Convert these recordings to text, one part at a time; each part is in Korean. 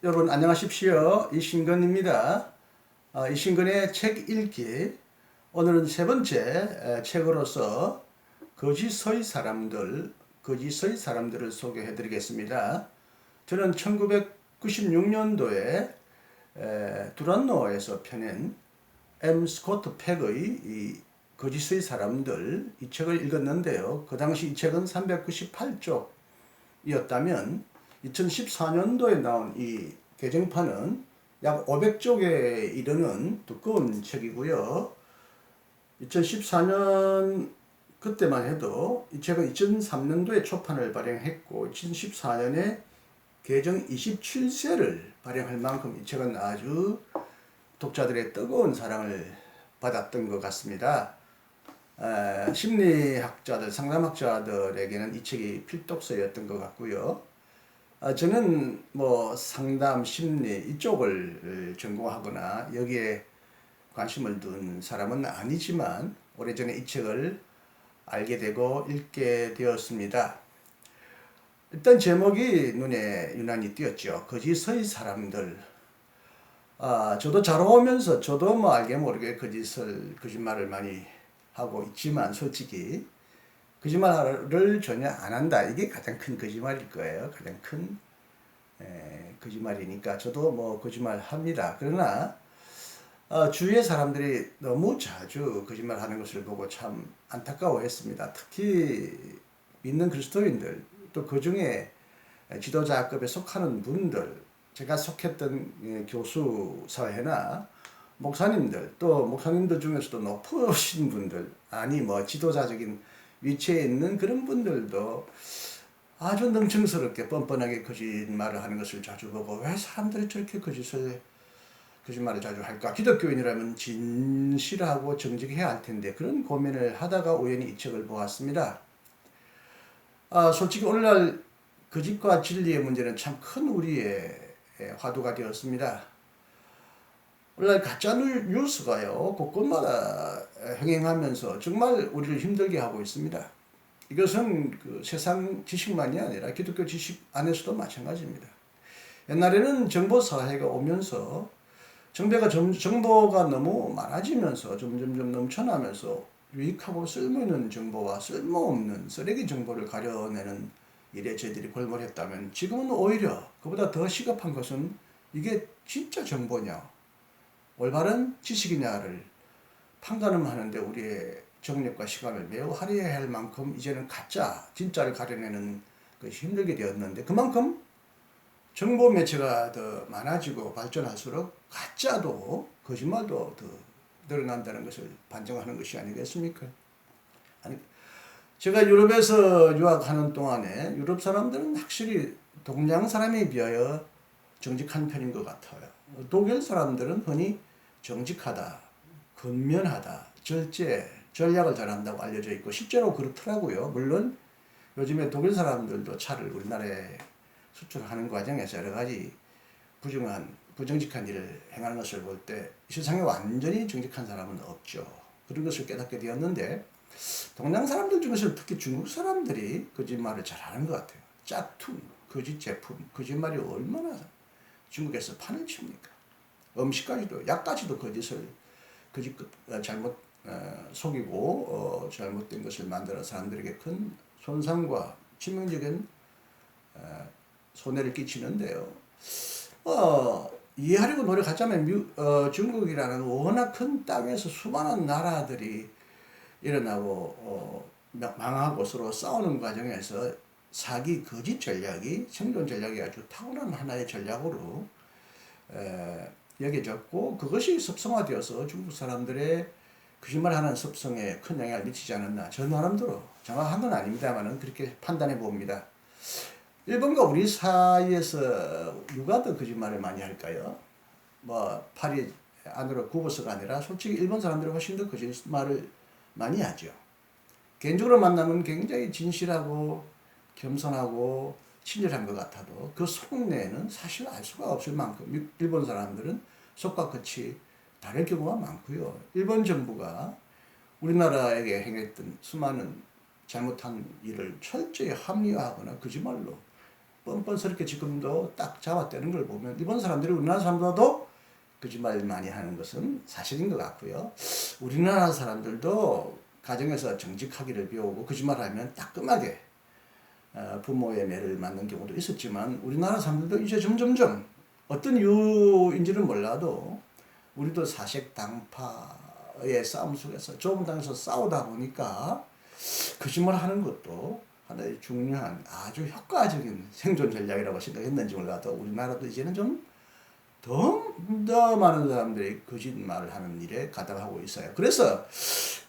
여러분 안녕하십시오. 이신근입니다. 이신근의 책 읽기. 오늘은 세 번째 책으로서 거짓의 사람들을 소개해 드리겠습니다. 저는 1996년도에 두란노에서 펴낸 M. 스코트 팩의 이 거짓의 사람들 이 책을 읽었는데요. 그 당시 이 책은 398쪽이었다면 2014년도에 나온 이 개정판은 약 500쪽에 이르는 두꺼운 책이고요. 2014년 그때만 해도 이 책은 2003년도에 초판을 발행했고 2014년에 개정 27세를 발행할 만큼 이 책은 아주 독자들의 뜨거운 사랑을 받았던 것 같습니다. 심리학자들, 상담학자들에게는 이 책이 필독서였던 것 같고요. 저는 뭐 상담, 심리 이쪽을 전공하거나 여기에 관심을 둔 사람은 아니지만 오래전에 이 책을 알게 되고 읽게 되었습니다. 일단 제목이 눈에 유난히 띄었죠. 거짓의 사람들. 저도 자라오면서 저도 뭐 알게 모르게 거짓말을 많이 하고 있지만 솔직히 거짓말을 전혀 안 한다. 이게 가장 큰 거짓말일 거예요. 가장 큰 거짓말이니까 저도 뭐 거짓말 합니다. 그러나 주위의 사람들이 너무 자주 거짓말 하는 것을 보고 참 안타까워했습니다. 특히 믿는 그리스도인들, 또 그 중에 지도자급에 속하는 분들, 제가 속했던 교수 사회나 목사님들, 또 목사님들 중에서도 높으신 분들, 아니 뭐 지도자적인 위치에 있는 그런 분들도 아주 능청스럽게 뻔뻔하게 거짓말을 하는 것을 자주 보고, 왜 사람들이 저렇게 거짓말을 자주 할까? 기독교인이라면 진실하고 정직해야 할 텐데 그런 고민을 하다가 우연히 이 책을 보았습니다. 솔직히 오늘날 거짓과 진리의 문제는 참 큰 우리의 화두가 되었습니다. 오늘날 가짜 뉴스가요 곳곳마다 행행하면서 정말 우리를 힘들게 하고 있습니다. 이것은 그 세상 지식만이 아니라 기독교 지식 안에서도 마찬가지입니다. 옛날에는 정보 사회가 오면서 정보가 너무 많아지면서 점점점 넘쳐나면서 유익하고 쓸모있는 정보와 쓸모없는 쓰레기 정보를 가려내는 일에 저희들이 골몰했다면, 지금은 오히려 그보다 더 시급한 것은 이게 진짜 정보냐, 올바른 지식이냐를 판가름하는데 우리의 정력과 시간을 매우 할애해야 할 만큼 이제는 가짜, 진짜를 가려내는 것이 힘들게 되었는데, 그만큼 정보 매체가 더 많아지고 발전할수록 가짜도 거짓말도 더 늘어난다는 것을 반증하는 것이 아니겠습니까? 아니, 제가 유럽에서 유학하는 동안에 유럽 사람들은 확실히 동양 사람에 비하여 정직한 편인 것 같아요. 독일 사람들은 흔히 정직하다, 근면하다, 전략을 잘한다고 알려져 있고 실제로 그렇더라고요. 물론 요즘에 독일 사람들도 차를 우리나라에 수출하는 과정에서 여러 가지 부정직한 일을 행하는 것을 볼 때 세상에 완전히 정직한 사람은 없죠. 그런 것을 깨닫게 되었는데, 동양 사람들 중에서 특히 중국 사람들이 거짓말을 잘하는 것 같아요. 짝퉁, 거짓 제품, 거짓말이 얼마나 중국에서 판을 칩니까? 음식까지도, 약까지도 잘못 속이고 잘못된 것을 만들어 사람들에게 큰 손상과 치명적인 손해를 끼치는데요. 이해하려고 노력하자면 중국이라는 워낙 큰 땅에서 수많은 나라들이 일어나고 망하고 서로 싸우는 과정에서 사기, 거짓 전략이 생존 전략이 아주 탁월한 하나의 전략으로 여겨졌고, 그것이 습성화되어서 중국 사람들의 거짓말하는 습성에 큰 영향을 미치지 않았나. 저 나름대로 정확한 건 아닙니다만 그렇게 판단해 봅니다. 일본과 우리 사이에서 누가 더 거짓말을 많이 할까요? 뭐 팔이 안으로 굽어서가 아니라 솔직히 일본 사람들이 훨씬 더 거짓말을 많이 하죠. 개인적으로 만나면 굉장히 진실하고 겸손하고 친절한 것 같아도 그 속내에는 사실 알 수가 없을 만큼 일본 사람들은 속과 끝이 다를 경우가 많고요. 일본 정부가 우리나라에게 행했던 수많은 잘못한 일을 철저히 합리화하거나 거짓말로 뻔뻔스럽게 지금도 딱 잡았다는 걸 보면 일본 사람들이 우리나라 사람보다도 거짓말 많이 하는 것은 사실인 것 같고요. 우리나라 사람들도 가정에서 정직하기를 배우고 거짓말하면 따끔하게 부모의 매를 맞는 경우도 있었지만 우리나라 사람들도 이제 점점점 어떤 이유인지는 몰라도 우리도 사색당파의 싸움 속에서 좁은 땅에서 싸우다 보니까 거짓말하는 것도 하나의 중요한 아주 효과적인 생존 전략이라고 생각했는지 몰라도 우리나라도 이제는 좀 더 많은 사람들이 거짓말을 하는 일에 가담하고 있어요. 그래서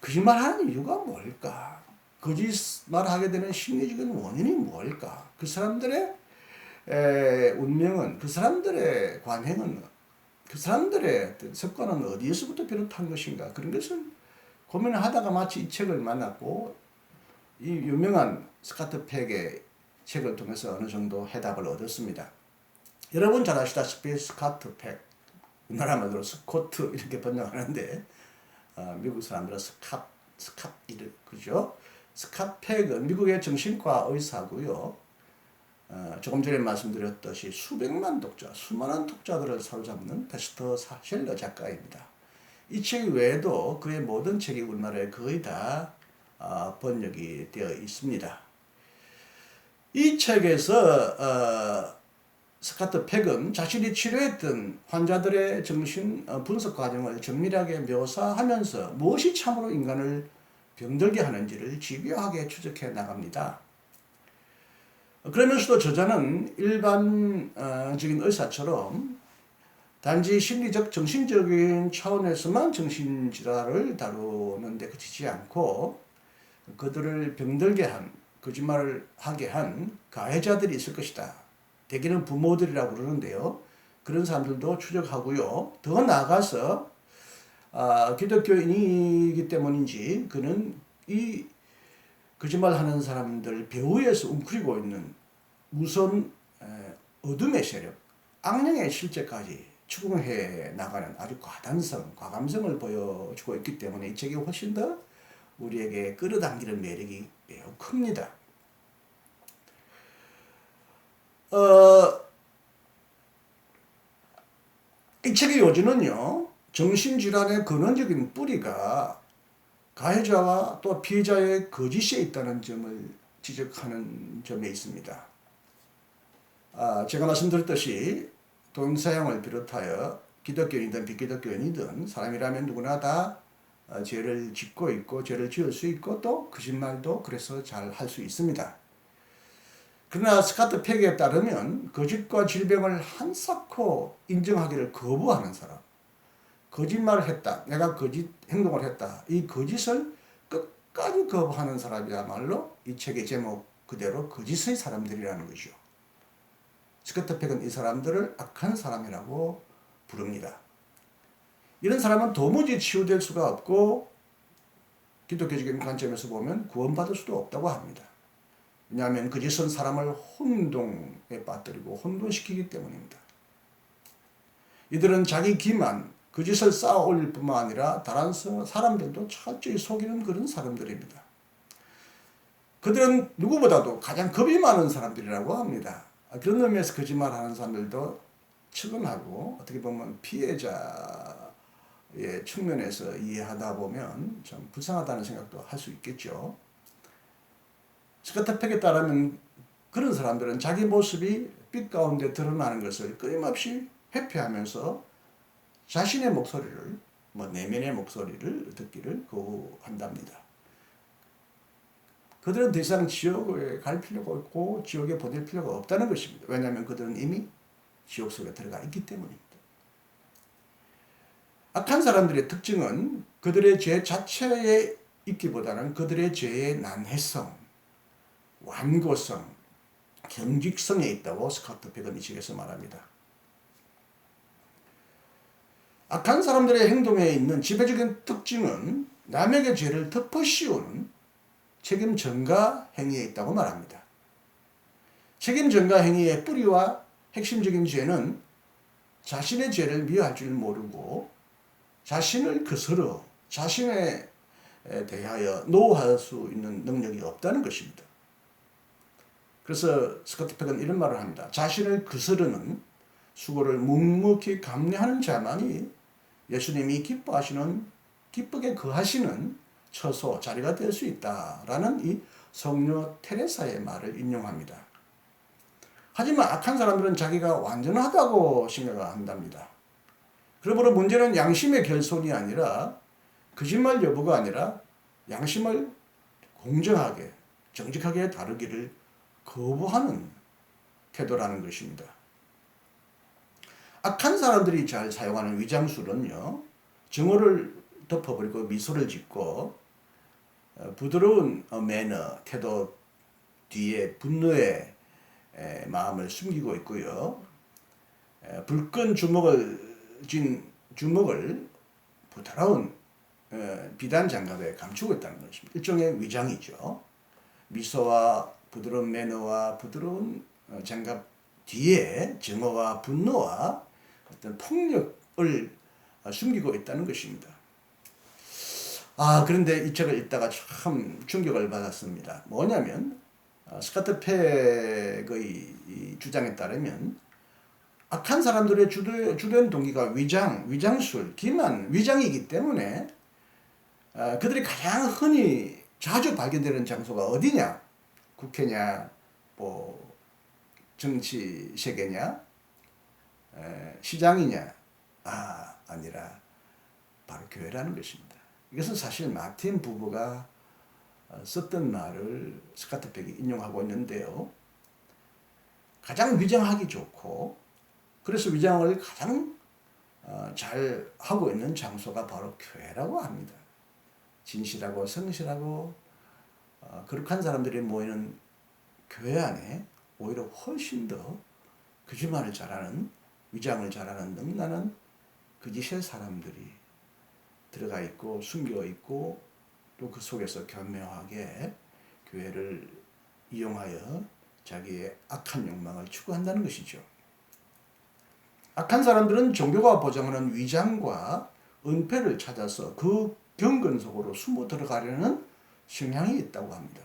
거짓말하는 이유가 뭘까? 거짓말하게 되는 심리적인 원인이 뭘까? 그 사람들의 운명은, 그 사람들의 관행은, 그 사람들의 습관은 어디에서부터 비롯한 것인가? 그런 것을 고민을 하다가 마치 이 책을 만났고 이 유명한 스카트 팩의 책을 통해서 어느 정도 해답을 얻었습니다. 여러분 잘 아시다시피 스카트 팩, 우리나라 말로 스코트 이렇게 번역하는데 미국 사람들은 스캇 그죠? 스캇 팩은 미국의 정신과 의사고요. 조금 전에 말씀드렸듯이 수백만 독자, 수많은 독자들을 사로잡는 베스트셀러 작가입니다. 이 책 외에도 그의 모든 책이 우리나라에 거의 다 번역이 되어 있습니다. 이 책에서 스카트 팩은 자신이 치료했던 환자들의 정신 분석 과정을 정밀하게 묘사하면서 무엇이 참으로 인간을 병들게 하는지를 집요하게 추적해 나갑니다. 그러면서도 저자는 일반적인 의사처럼 단지 심리적, 정신적인 차원에서만 정신질환을 다루는 데 그치지 않고 그들을 병들게 한, 거짓말을 하게 한 가해자들이 있을 것이다. 대개는 부모들이라고 그러는데요. 그런 사람들도 추적하고요. 더 나아가서 기독교인이기 때문인지 그는 이 거짓말하는 사람들 배후에서 웅크리고 있는 무서운 어둠의 세력, 악령의 실제까지 추궁해 나가는 아주 과감성을 보여주고 있기 때문에 이 책이 훨씬 더 우리에게 끌어당기는 매력이 매우 큽니다. 이 책의 요지는요, 정신질환의 근원적인 뿌리가 가해자와 또 피해자의 거짓에 있다는 점을 지적하는 점에 있습니다. 제가 말씀드렸듯이 동서양을 비롯하여 기독교인이든 비기독교인이든 사람이라면 누구나 다 죄를 짓고 있고 죄를 지을 수 있고 또 거짓말도 그래서 잘 할 수 있습니다. 그러나 스카트 팩에 따르면 거짓과 질병을 한사코 인정하기를 거부하는 사람, 거짓말을 했다, 내가 거짓 행동을 했다, 이 거짓을 끝까지 거부하는 사람이야말로 이 책의 제목 그대로 거짓의 사람들이라는 것이죠. 스카트 팩은 이 사람들을 악한 사람이라고 부릅니다. 이런 사람은 도무지 치유될 수가 없고 기독교적인 관점에서 보면 구원받을 수도 없다고 합니다. 왜냐하면 거짓은 사람을 혼동에 빠뜨리고 혼돈시키기 때문입니다. 이들은 자기 기만, 거짓을 쌓아 올릴 뿐만 아니라 다른 사람들도 철저히 속이는 그런 사람들입니다. 그들은 누구보다도 가장 겁이 많은 사람들이라고 합니다. 그런 의미에서 거짓말하는 사람들도 측은하고 어떻게 보면 피해자의 측면에서 이해하다 보면 좀 불쌍하다는 생각도 할 수 있겠죠. 스카트 팩에 따르면 그런 사람들은 자기 모습이 빛 가운데 드러나는 것을 끊임없이 회피하면서 자신의 목소리를, 내면의 목소리를 듣기를 거부한답니다. 그들은 더 이상 지옥에 갈 필요가 없고 지옥에 보낼 필요가 없다는 것입니다. 왜냐하면 그들은 이미 지옥 속에 들어가 있기 때문입니다. 악한 사람들의 특징은 그들의 죄 자체에 있기보다는 그들의 죄의 난해성, 완고성, 경직성에 있다고 스카트 팩은 이 책에서 말합니다. 악한 사람들의 행동에 있는 지배적인 특징은 남에게 죄를 덮어씌우는 책임 전가 행위에 있다고 말합니다. 책임 전가 행위의 뿌리와 핵심적인 죄는 자신의 죄를 미워할 줄 모르고 자신을 거스러 자신에 대하여 노할 수 있는 능력이 없다는 것입니다. 그래서 스코트 팩은 이런 말을 합니다. 자신을 거스르는 수고를 묵묵히 감내하는 자만이 예수님이 기쁘게 거하시는 처소, 자리가 될 수 있다라는 이 성녀 테레사의 말을 인용합니다. 하지만 악한 사람들은 자기가 완전하다고 생각한답니다. 그러므로 문제는 양심의 결손이 아니라 거짓말 여부가 아니라 양심을 공정하게 정직하게 다루기를 거부하는 태도라는 것입니다. 악한 사람들이 잘 사용하는 위장술은요, 정오를 덮어버리고 미소를 짓고 부드러운 매너, 태도 뒤에 분노의 마음을 숨기고 있고요. 불끈 주먹을 부드러운 비단 장갑에 감추고 있다는 것입니다. 일종의 위장이죠. 미소와 부드러운 매너와 부드러운 장갑 뒤에 정오와 분노와 어떤 폭력을 숨기고 있다는 것입니다. 그런데 이 책을 읽다가 참 충격을 받았습니다. 뭐냐면 스코트 팩의 주장에 따르면 악한 사람들의 주된 동기가 위장술, 기만, 위장이기 때문에 그들이 가장 흔히 자주 발견되는 장소가 어디냐? 국회냐, 정치 세계냐, 시장이냐? 아니라 바로 교회라는 것입니다. 이것은 사실 마틴 부부가 썼던 말을 스코트 팩이 인용하고 있는데요. 가장 위장하기 좋고, 그래서 위장을 가장 잘 하고 있는 장소가 바로 교회라고 합니다. 진실하고 성실하고 거룩한 사람들이 모이는 교회 안에 오히려 훨씬 더 거짓말을 잘하는, 위장을 잘하는 능나는 거짓의 사람들이 들어가 있고 숨겨 있고 또 그 속에서 교묘하게 교회를 이용하여 자기의 악한 욕망을 추구한다는 것이죠. 악한 사람들은 종교가 보장하는 위장과 은폐를 찾아서 그 경건 속으로 숨어 들어가려는 성향이 있다고 합니다.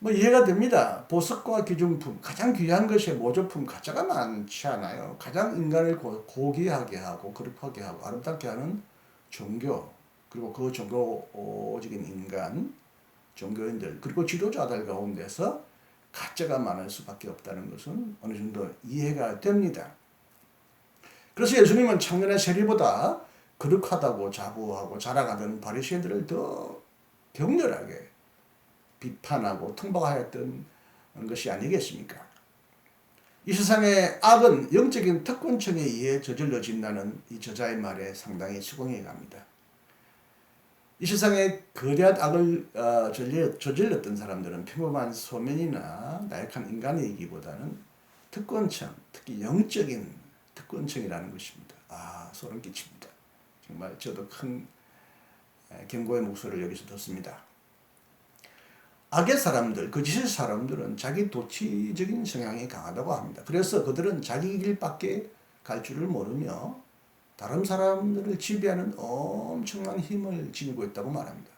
이해가 됩니다. 보석과 기중품, 가장 귀한 것이 모조품, 가짜가 많지 않아요. 가장 인간을 고귀하게 하고 거룩하게 하고 아름답게 하는 종교, 그리고 그 종교적인 인간, 종교인들, 그리고 지도자들 가운데서 가짜가 많을 수밖에 없다는 것은 어느 정도 이해가 됩니다. 그래서 예수님은 청년의 세리보다 거룩하다고 자부하고 자랑하던 바리새인들을 더 격렬하게 비판하고 통박하였던 것이 아니겠습니까? 이 세상의 악은 영적인 특권층에 의해 저질러진다는 이 저자의 말에 상당히 수긍이 갑니다. 이 세상에 거대한 악을 저질렀던 사람들은 평범한 소민이나 나약한 인간이기보다는 특권층, 특히 영적인 특권층이라는 것입니다. 소름 끼칩니다. 정말 저도 큰 경고의 목소리를 여기서 듣습니다. 악의 사람들, 거짓의 사람들은 자기 도취적인 성향이 강하다고 합니다. 그래서 그들은 자기 길밖에 갈 줄을 모르며 다른 사람들을 지배하는 엄청난 힘을 지니고 있다고 말합니다.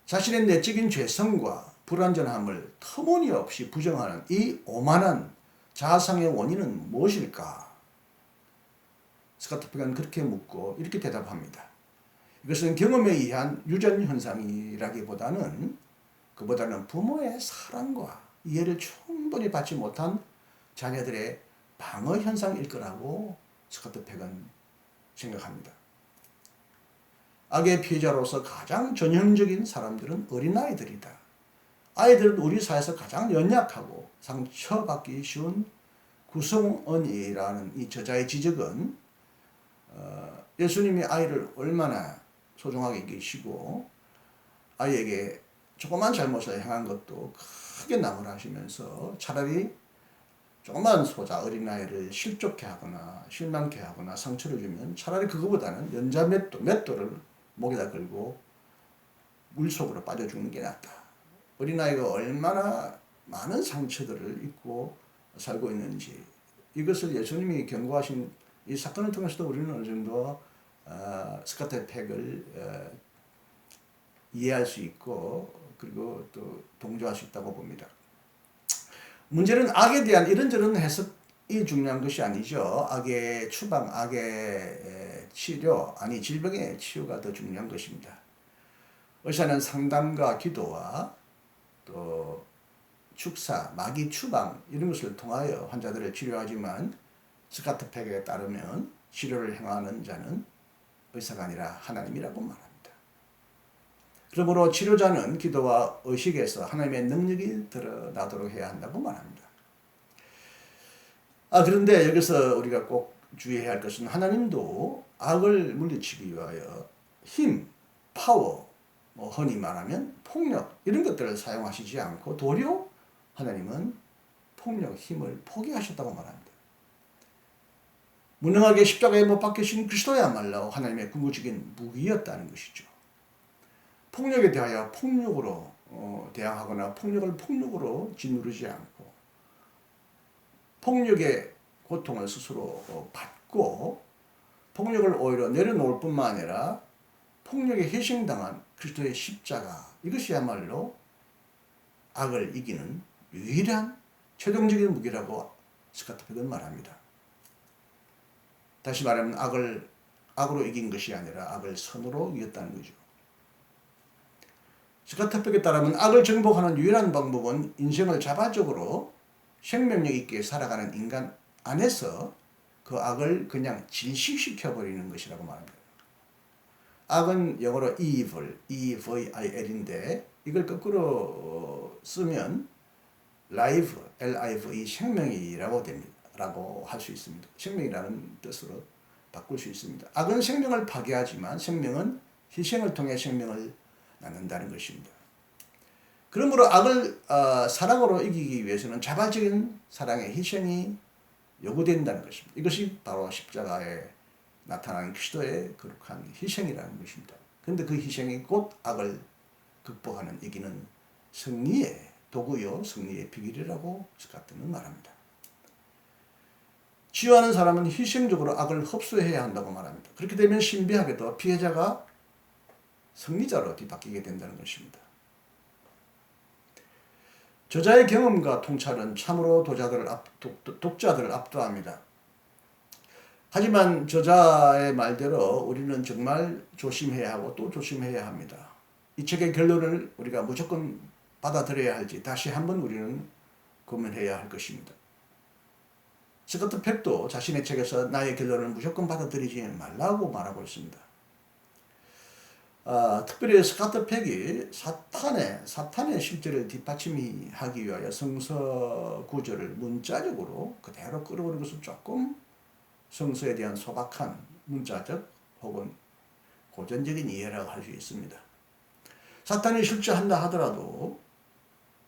자신의 내적인 죄성과 불완전함을 터무니없이 부정하는 이 오만한 자아상의 원인은 무엇일까? 스코트 팩은 그렇게 묻고 이렇게 대답합니다. 이것은 경험에 의한 유전 현상이라기보다는 그보다는 부모의 사랑과 이해를 충분히 받지 못한 자녀들의 방어 현상일 거라고 스코트 팩은 생각합니다. 악의 피해자로서 가장 전형적인 사람들은 어린아이들이다. 아이들은 우리 사회에서 가장 연약하고 상처받기 쉬운 구성원이라는 이 저자의 지적은 예수님이 아이를 얼마나 소중하게 계시고 아이에게 조그만 잘못을 행한 것도 크게 나무라시면서 차라리 조그만 소자 어린아이를 실족해 하거나 실망케 하거나 상처를 주면 차라리 그거보다는 연자 맷돌을 목에다 걸고 물속으로 빠져 죽는 게 낫다. 어린아이가 얼마나 많은 상처들을 입고 살고 있는지 이것을 예수님이 경고하신 이 사건을 통해서도 우리는 어느 정도 스코트 팩을 이해할 수 있고 그리고 또 동조할 수 있다고 봅니다. 문제는 악에 대한 이런저런 해석이 중요한 것이 아니죠. 악의 추방, 악의 치료, 아니 질병의 치유가 더 중요한 것입니다. 의사는 상담과 기도와 또 축사, 마귀 추방 이런 것을 통하여 환자들을 치료하지만 스카트 팩에 따르면 치료를 행하는 자는 의사가 아니라 하나님이라고 말합니다. 그러므로 치료자는 기도와 의식에서 하나님의 능력이 드러나도록 해야 한다고 말합니다. 그런데 여기서 우리가 꼭 주의해야 할 것은 하나님도 악을 물리치기 위하여 힘, 파워, 흔히 말하면 폭력 이런 것들을 사용하시지 않고 도리어 하나님은 폭력, 힘을 포기하셨다고 말합니다. 무능하게 십자가에 못 박히신 그리스도야말로 하나님의 궁극적인 무기였다는 것이죠. 폭력에 대하여 폭력으로 대항하거나 폭력을 폭력으로 짓누르지 않고 폭력의 고통을 스스로 받고 폭력을 오히려 내려놓을 뿐만 아니라 폭력에 희생당한 그리스도의 십자가 이것이야말로 악을 이기는 유일한 최종적인 무기라고 스카트 팩은 말합니다. 다시 말하면 악으로 이긴 것이 아니라 악을 선으로 이겼다는 거죠. 스카트 팩에 따르면 악을 정복하는 유일한 방법은 인생을 자발적으로 생명력 있게 살아가는 인간 안에서 그 악을 그냥 질식시켜버리는 것이라고 말합니다. 악은 영어로 EVIL인데 이걸 거꾸로 쓰면 life, L-I-V, 생명이라고 됩니다. 라고 할 수 있습니다. 생명이라는 뜻으로 바꿀 수 있습니다. 악은 생명을 파괴하지만 생명은 희생을 통해 생명을 낳는다는 것입니다. 그러므로 악을 사랑으로 이기기 위해서는 자발적인 사랑의 희생이 요구된다는 것입니다. 이것이 바로 십자가에 나타나는 그리스도의 거룩한 희생이라는 것입니다. 그런데 그 희생이 곧 악을 극복하는 이기는 승리의 도구요, 승리의 비결이라고 스카트는 말합니다. 치유하는 사람은 희생적으로 악을 흡수해야 한다고 말합니다. 그렇게 되면 신비하게도 피해자가 승리자로 뒤바뀌게 된다는 것입니다. 저자의 경험과 통찰은 참으로 독자들을 압도합니다. 하지만 저자의 말대로 우리는 정말 조심해야 하고 또 조심해야 합니다. 이 책의 결론을 우리가 무조건 받아들여야 할지 다시 한번 우리는 고민해야 할 것입니다. 스코트 팩도 자신의 책에서 나의 결론을 무조건 받아들이지 말라고 말하고 있습니다. 특별히 스코트 팩이 사탄의 실제를 뒷받침하기 위하여 성서 구절을 문자적으로 그대로 끌어오는 것은 조금 성서에 대한 소박한 문자적 혹은 고전적인 이해라고 할 수 있습니다. 사탄이 실제한다 하더라도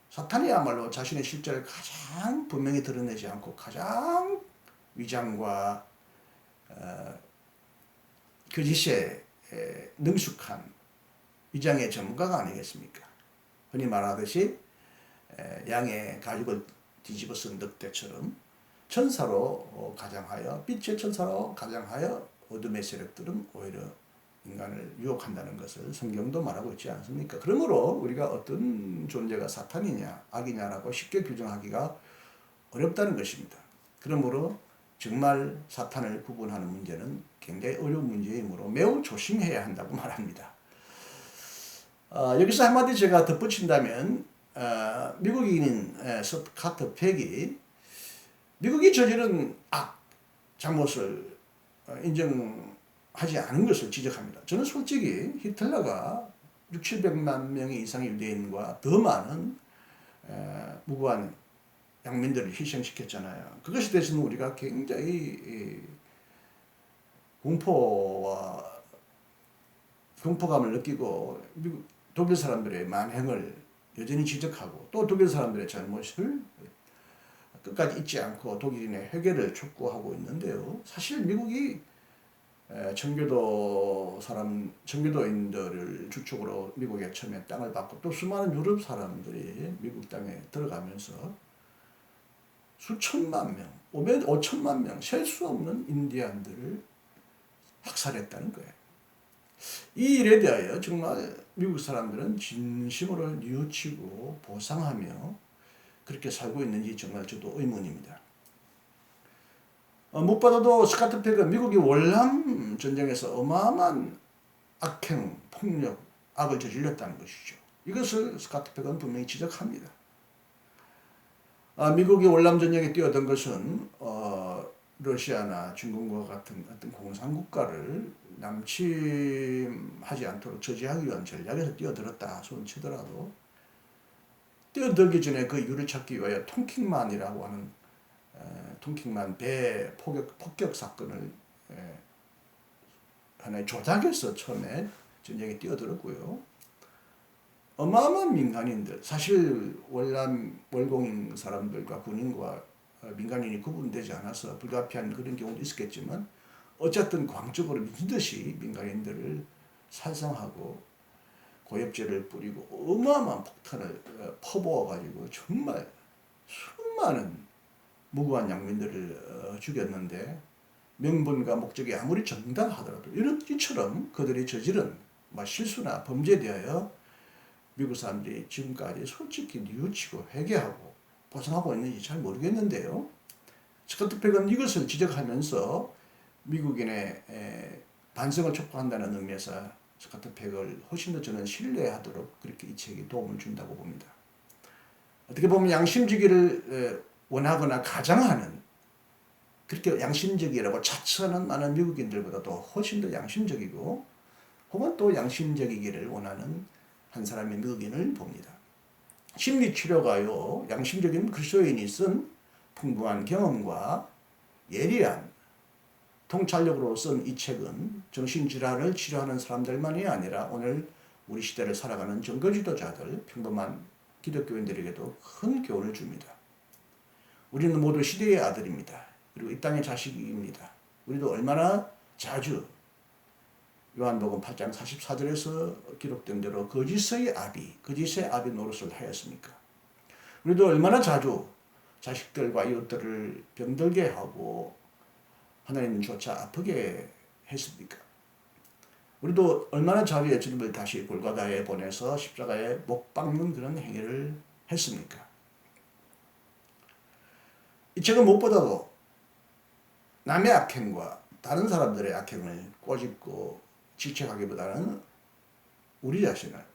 사탄이야말로 자신의 실제를 가장 분명히 드러내지 않고 가장 위장과 거짓에 능숙한 위장의 전문가가 아니겠습니까? 흔히 말하듯이 양의 가죽을 뒤집어 쓴 늑대처럼 천사로 가장하여 빛의 천사로 가장하여 어둠의 세력들은 오히려 인간을 유혹한다는 것을 성경도 말하고 있지 않습니까? 그러므로 우리가 어떤 존재가 사탄이냐 악이냐라고 쉽게 규정하기가 어렵다는 것입니다. 그러므로 정말 사탄을 구분하는 문제는 굉장히 어려운 문제이므로 매우 조심해야 한다고 말합니다. 여기서 한마디 제가 덧붙인다면 미국인인 스카트 팩이 미국이 저지른 잘못을 인정하지 않은 것을 지적합니다. 저는 솔직히 히틀러가 600~700만 명의 이상의 유대인과 더 많은 무고한 양민들을 희생시켰잖아요. 그것에 대해서는 우리가 굉장히 공포감을 느끼고 독일 사람들의 만행을 여전히 지적하고 또 독일 사람들의 잘못을 끝까지 잊지 않고 독일인의 회개를 촉구하고 있는데요. 사실 미국이 청교도인들을 주축으로 미국에 처음에 땅을 받고 또 수많은 유럽 사람들이 미국 땅에 들어가면서 수천만 명, 5천만 명, 셀 수 없는 인디안들을 학살했다는 거예요. 이 일에 대하여 정말 미국 사람들은 진심으로 뉘우치고 보상하며 그렇게 살고 있는지 정말 저도 의문입니다. 무엇보다도 스카트 팩은 미국이 월남 전쟁에서 어마어마한 악행, 폭력, 악을 저질렀다는 것이죠. 이것을 스카트 팩은 분명히 지적합니다. 미국이 월남 전쟁에 뛰어든 것은 러시아나 중국과 같은 어떤 공산국가를 남침하지 않도록 저지하기 위한 전략에서 뛰어들었다 손 치더라도 뛰어들기 전에 그 이유를 찾기 위하여 통킹만이라고 하는 통킹만 배 폭격 사건을 하나의 조작해서 처음에 전쟁에 뛰어들었고요. 어마어마한 민간인들, 사실 월공 사람들과 군인과 민간인이 구분되지 않아서 불가피한 그런 경우도 있었겠지만 어쨌든 광적으로 미친듯이 민간인들을 살상하고 고엽제를 뿌리고 어마어마한 폭탄을 퍼부어가지고 정말 수많은 무고한 양민들을 죽였는데 명분과 목적이 아무리 정당하더라도 이처럼 그들이 저지른 실수나 범죄에 대하여 미국 사람들이 지금까지 솔직히 뉘우치고 회개하고 보상하고 있는지 잘 모르겠는데요. 스코트 팩은 이것을 지적하면서 미국인의 반성을 촉구한다는 의미에서 스코트 팩을 훨씬 더 저는 신뢰하도록 그렇게 이 책이 도움을 준다고 봅니다. 어떻게 보면 양심주의를 원하거나 가장하는 그렇게 양심적이라고 자처하는 많은 미국인들보다도 훨씬 더 양심적이고 혹은 또 양심적이기를 원하는 한 사람의 미국인을 봅니다. 심리치료가요, 양심적인 그리스도인이 쓴 풍부한 경험과 예리한 통찰력으로 쓴 이 책은 정신질환을 치료하는 사람들만이 아니라 오늘 우리 시대를 살아가는 정거지도자들, 평범한 기독교인들에게도 큰 교훈을 줍니다. 우리는 모두 시대의 아들입니다. 그리고 이 땅의 자식입니다. 우리도 얼마나 자주 요한복음 8장 44절에서 기록된 대로 거짓의 아비 노릇을 하였습니까? 우리도 얼마나 자주 자식들과 이웃들을 병들게 하고 하나님조차 아프게 했습니까? 우리도 얼마나 자주 예수님을 다시 골고다에 보내서 십자가에 못 박는 그런 행위를 했습니까? 이 책은 무엇보다도 남의 악행과 다른 사람들의 악행을 꼬집고 질책하기보다는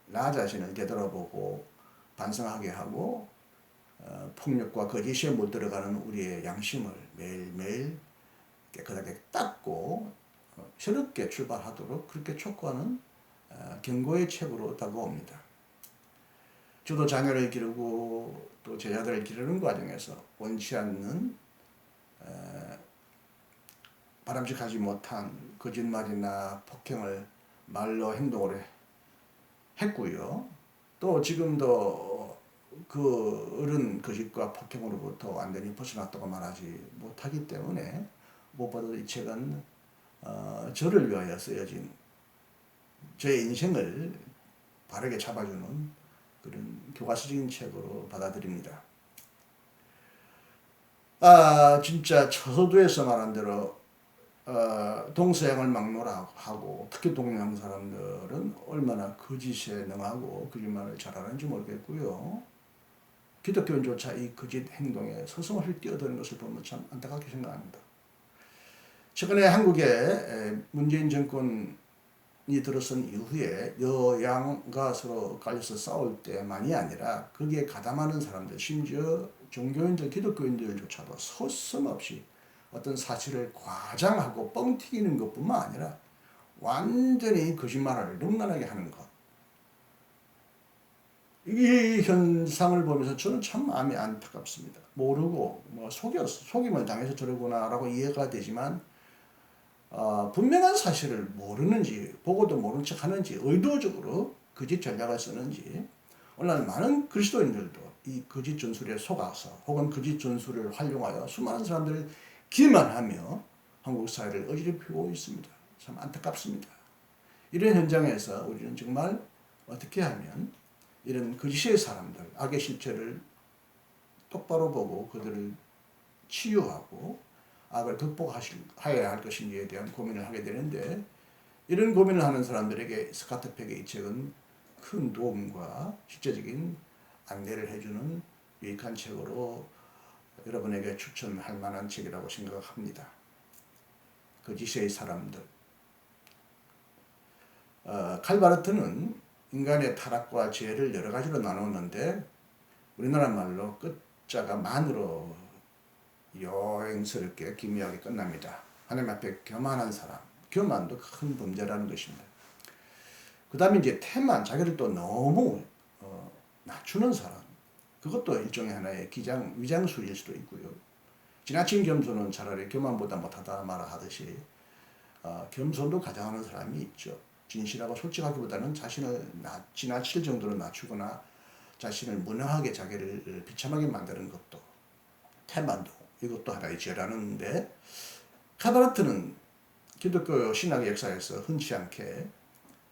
나 자신을 되돌아보고 반성하게 하고 폭력과 거짓에 못 들어가는 우리의 양심을 매일매일 깨끗하게 닦고 새롭게 출발하도록 그렇게 촉구하는 경고의 책으로 다가옵니다. 저도 자녀를 기르고 또 제자들을 기르는 과정에서 원치 않는 바람직하지 못한 거짓말이나 폭행을 말로 행동으로 했고요. 또 지금도 그 어른 거짓과 폭행으로부터 완전히 벗어났다고 말하지 못하기 때문에 무엇보다도 이 책은 저를 위하여 쓰여진 저의 인생을 바르게 잡아주는 그런 교과서적인 책으로 받아들입니다. 진짜 처소도에서 말한 대로 동서양을 막론하고 특히 동양 사람들은 얼마나 거짓에 능하고 거짓말을 잘하는지 모르겠고요. 기독교인조차 이 거짓 행동에 서슴없이 뛰어드는 것을 보면 참 안타깝게 생각합니다. 최근에 한국에 문재인 정권이 들어선 이후에 여양과 서로 갈려서 싸울 때만이 아니라 거기에 가담하는 사람들, 심지어 종교인들, 기독교인들조차도 서슴없이 어떤 사실을 과장하고 뻥튀기는 것뿐만 아니라 완전히 거짓말을 롱란하게 하는 것. 이 현상을 보면서 저는 참 마음이 안타깝습니다. 모르고 속임을 당해서 저러구나라고 이해가 되지만 분명한 사실을 모르는지 보고도 모른 척 하는지 의도적으로 거짓 전략을 쓰는지 오늘날 많은 그리스도인들도 이 거짓 전술에 속아서 혹은 거짓 전술을 활용하여 수많은 사람들을 기만하며 한국 사회를 어지럽히고 있습니다. 참 안타깝습니다. 이런 현장에서 우리는 정말 어떻게 하면 이런 거짓의 사람들, 악의 실체를 똑바로 보고 그들을 치유하고 악을 극복하여야 할 것인지에 대한 고민을 하게 되는데 이런 고민을 하는 사람들에게 스카트 팩의 이 책은 큰 도움과 실제적인 안내를 해주는 유익한 책으로 여러분에게 추천할 만한 책이라고 생각합니다. 거짓의 사람들. 칼바르트는 인간의 타락과 죄를 여러 가지로 나누었는데 우리나라 말로 끝자가 만으로 요행스럽게 기묘하게 끝납니다. 하나님 앞에 교만한 사람, 교만도 큰 범죄라는 것입니다. 그 다음에 이제 태만, 자기를 또 너무 낮추는 사람, 그것도 일종의 하나의 위장술일 수도 있고요. 지나친 겸손은 차라리 교만보다 못하다 말아 하듯이 겸손도 가장하는 사람이 있죠. 진실하고 솔직하기보다는 자신을 지나칠 정도로 낮추거나 자신을 무능하게 자기를 비참하게 만드는 것도, 태만도 이것도 하나의 죄라는데, 카바르트는 기독교 신학의 역사에서 흔치 않게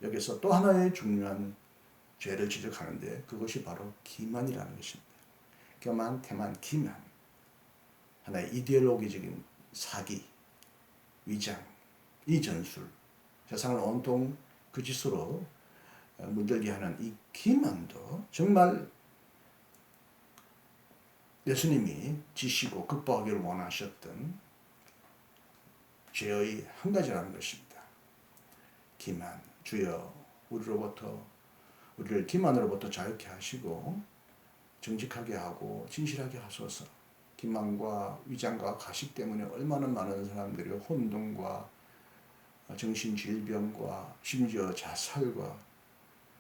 여기서 또 하나의 중요한 죄를 지적하는데 그것이 바로 기만이라는 것입니다. 교만, 태만, 기만. 하나의 이데올로기적인 사기, 위장, 이전술, 세상을 온통 그 짓으로 물들게 하는 이 기만도 정말 예수님이 지시고 극복하기를 원하셨던 죄의 한 가지라는 것입니다. 기만, 주여 우리를 기만으로부터 자유케 하시고 정직하게 하고 진실하게 하소서. 기만과 위장과 가식 때문에 얼마나 많은 사람들이 혼동과 정신질병과 심지어 자살과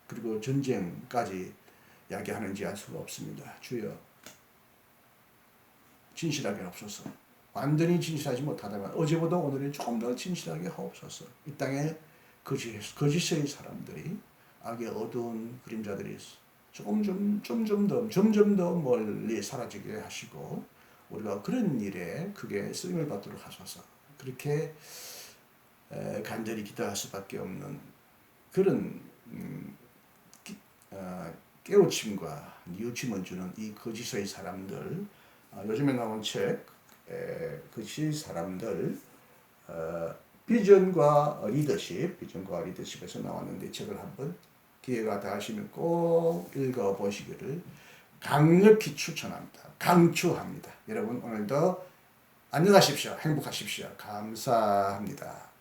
그리고 전쟁까지 야기하는지 알 수가 없습니다. 주여 진실하게 하옵소서. 완전히 진실하지 못하다면 어제보다 오늘이 조금 더 진실하게 하옵소서. 이 땅에 거짓의 사람들이, 악의 어두운 그림자들이 점점 더 멀리 사라지게 하시고 우리가 그런 일에 크게 쓰임을 받도록 하소서. 그렇게 간절히 기도할 수밖에 없는 그런 깨우침과 뉘우침을 주는 이 거짓의 사람들, 요즘에 나온 책 거짓의 사람들, 비전과 리더십에서 나왔는데, 책을 한번 기회가 되시면 꼭 읽어보시기를 강력히 추천합니다. 강추합니다. 여러분 오늘도 안녕하십시오. 행복하십시오. 감사합니다.